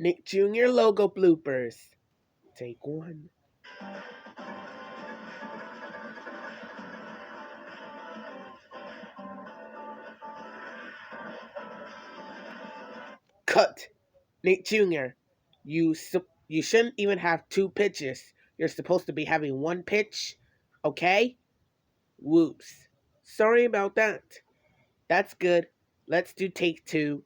Nick Jr. logo bloopers. Take one. Cut. Nick Jr. You shouldn't even have two pitches. You're supposed to be having one pitch. Okay? Whoops. Sorry about that. That's good. Let's do take two.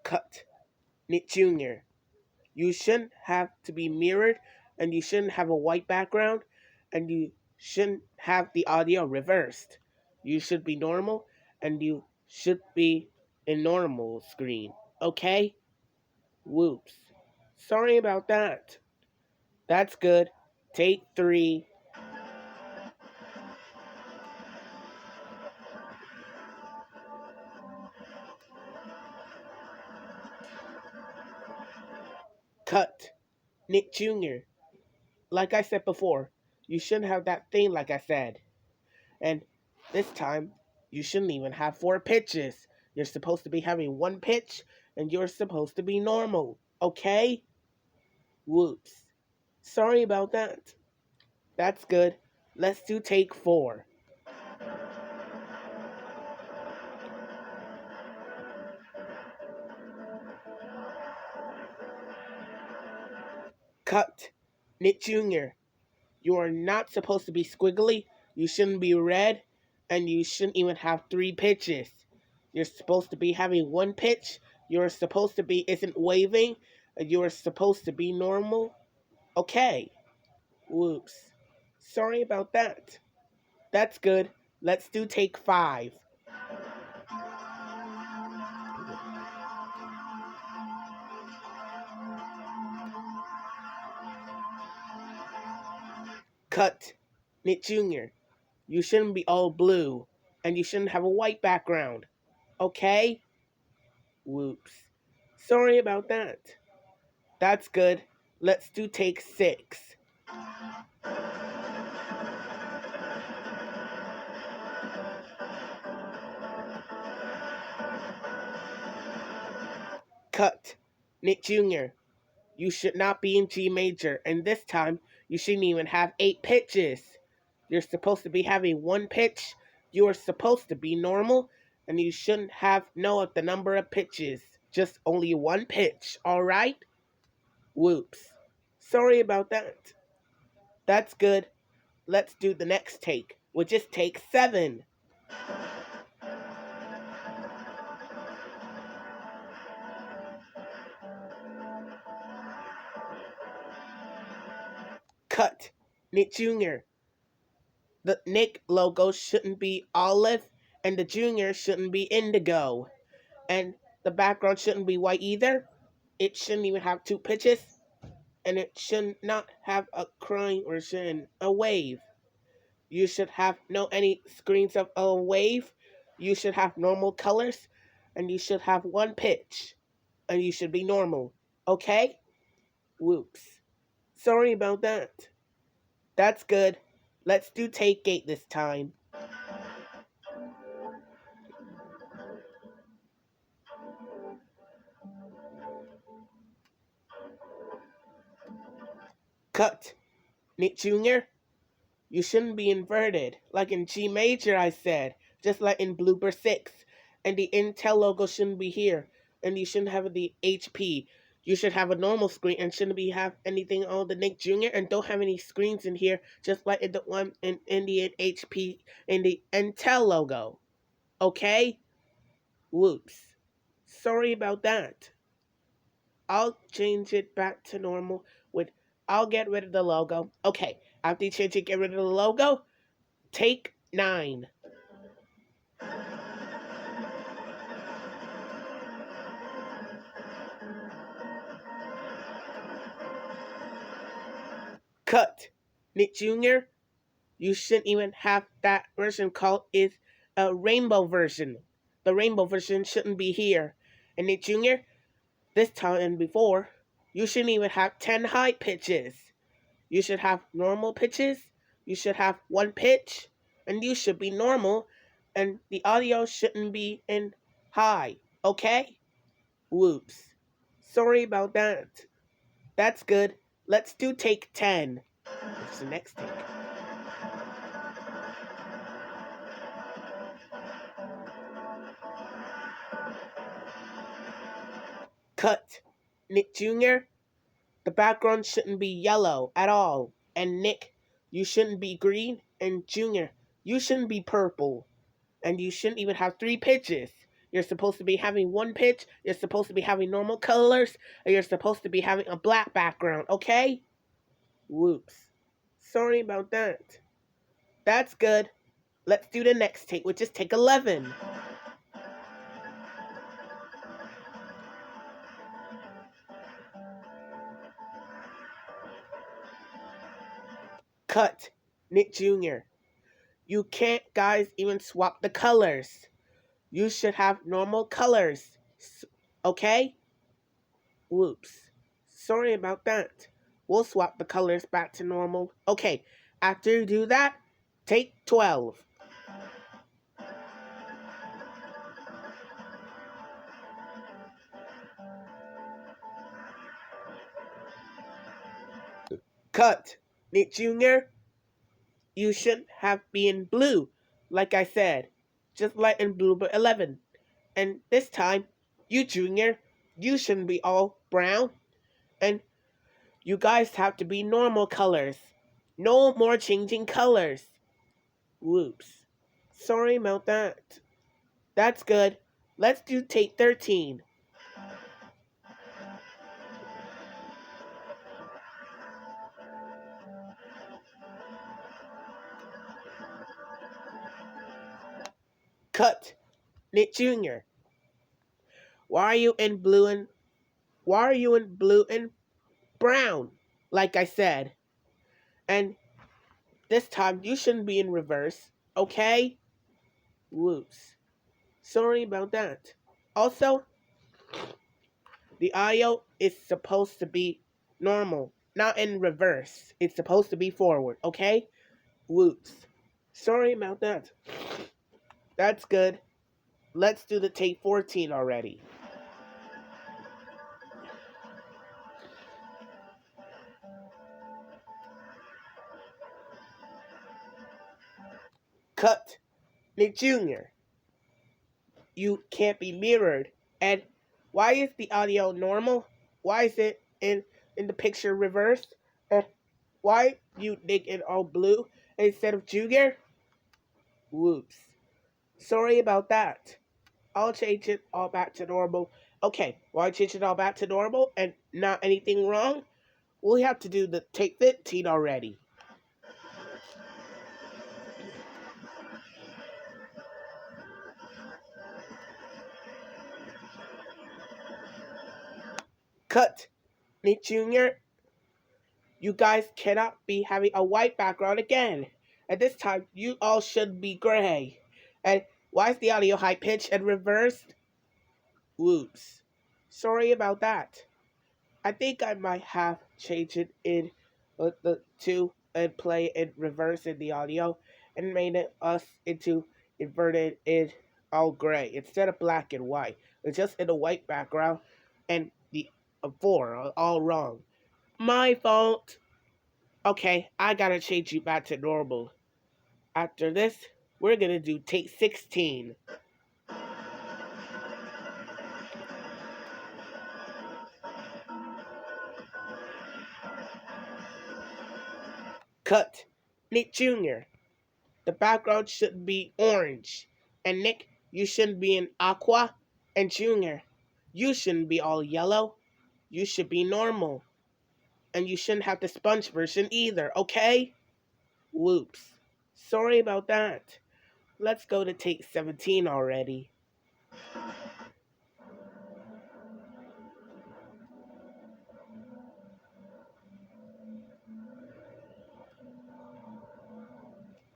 Cut. Nick Jr. You shouldn't have to be mirrored, and you shouldn't have a white background, and you shouldn't have the audio reversed. You should be normal, and you should be in normal screen. Okay? Whoops. Sorry about that. That's good. Take three. Cut. Nick Jr. Like I said before, you shouldn't have that thing like I said. And this time, you shouldn't even have four pitches. You're supposed to be having one pitch, and you're supposed to be normal. Okay? Whoops. Sorry about that. That's good. Let's do take four. Cut. Nick Jr. You are not supposed to be squiggly. You shouldn't be red. And you shouldn't even have three pitches. You're supposed to be having one pitch. You're supposed to be isn't waving. And you're supposed to be normal. Okay. Whoops. Sorry about that. That's good. Let's do take five. Cut. Nick Jr. You shouldn't be all blue. And you shouldn't have a white background. Okay? Whoops. Sorry about that. That's good. Let's do take six. Cut. Nick Jr. You should not be in G major, and this time you shouldn't even have eight pitches. You're supposed to be having one pitch. You are supposed to be normal, and you shouldn't have the number of pitches. Just only one pitch, alright? Whoops. Sorry about that. That's good. Let's do the next take, which is take seven. Cut. Nick Jr. The Nick logo shouldn't be olive, and the Junior shouldn't be indigo. And the background shouldn't be white either. It shouldn't even have two pitches. And it should not have a crying or a wave. You should have no any screens of a wave. You should have normal colors. And you should have one pitch. And you should be normal. Okay? Whoops. Sorry about that. That's good. Let's do take 8 this time. Cut. Nick Jr., you shouldn't be inverted. Like in G major, I said. Just like in Blooper 6. And the Intel logo shouldn't be here. And you shouldn't have the HP. You should have a normal screen and shouldn't be have anything on the Nick Jr. and don't have any screens in here, just like in the one in the HP in the Intel logo. Okay? Whoops. Sorry about that. I'll change it back to normal with I'll get rid of the logo. Okay, after you change it, get rid of the logo. Take 9. Cut. Nick Jr., you shouldn't even have that version called is a rainbow version. The rainbow version shouldn't be here. And Nick Jr., this time and before, you shouldn't even have 10 high pitches. You should have normal pitches, you should have one pitch, and you should be normal, and the audio shouldn't be in high, okay? Whoops. Sorry about that. That's good. Let's do take 10. What's the next take? Cut. Nick Jr., the background shouldn't be yellow at all. And Nick, you shouldn't be green. And Junior, you shouldn't be purple. And you shouldn't even have three pitches. You're supposed to be having one pitch, you're supposed to be having normal colors, and you're supposed to be having a black background, okay? Whoops. Sorry about that. That's good. Let's do the next take, which is take 11. Cut. Nick Jr., you can't, guys, even swap the colors. You should have normal colors. Okay? Whoops. Sorry about that. We'll swap the colors back to normal. Okay, after you do that, take 12. Cut. Nick Jr., you shouldn't have been blue, like I said. Just like in Blooper 11. And this time, you Junior, you shouldn't be all brown. And you guys have to be normal colors. No more changing colors. Whoops. Sorry about that. That's good. Let's do take 13. Cut. Nick Jr., why are you in blue and why are you in blue and brown? Like I said. And this time you shouldn't be in reverse, okay? Whoops. Sorry about that. Also, the audio is supposed to be normal, not in reverse. It's supposed to be forward, okay? Whoops. Sorry about that. That's good. Let's do the take 14 already. Cut. Nick Jr., you can't be mirrored. And why is the audio normal? Why is it in the picture reversed? And why you Nick in all blue instead of Junior? Whoops. Sorry about that. I'll change it all back to normal. Okay, why change it all back to normal and not anything wrong? We have to do the take 15 already. Cut. Nick Jr., you guys cannot be having a white background again. At this time, you all should be gray. And why is the audio high pitched and reversed? Whoops. Sorry about that. I think I might have changed it in the two and play in reverse in the audio and made it us into inverted in all gray instead of black and white. It's just in a white background and the four are all wrong. My fault. Okay, I gotta change you back to normal. After this, we're gonna do take 16. Cut. Nick Jr., the background should be orange. And Nick, you shouldn't be in aqua. And Junior, you shouldn't be all yellow. You should be normal. And you shouldn't have the sponge version either, okay? Whoops. Sorry about that. Let's go to take 17 already.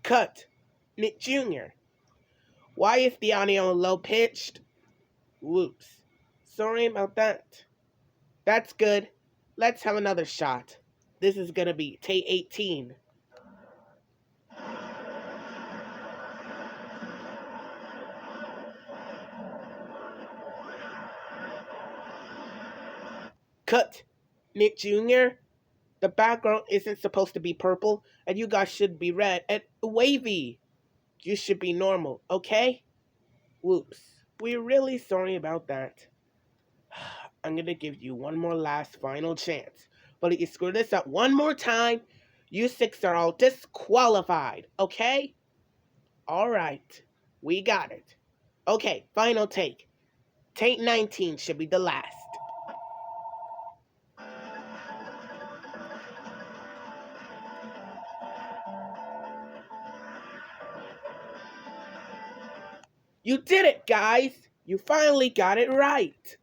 Cut. Nick Jr., why is the audio low pitched? Whoops. Sorry about that. That's good. Let's have another shot. This is gonna be take 18. Cut! Nick Jr., the background isn't supposed to be purple, and you guys should be red and wavy. You should be normal, okay? Whoops. We're really sorry about that. I'm gonna give you one more last final chance. But if you screw this up one more time, you six are all disqualified, okay? Alright. We got it. Okay, final take. Take 19 should be the last. You did it, guys! You finally got it right!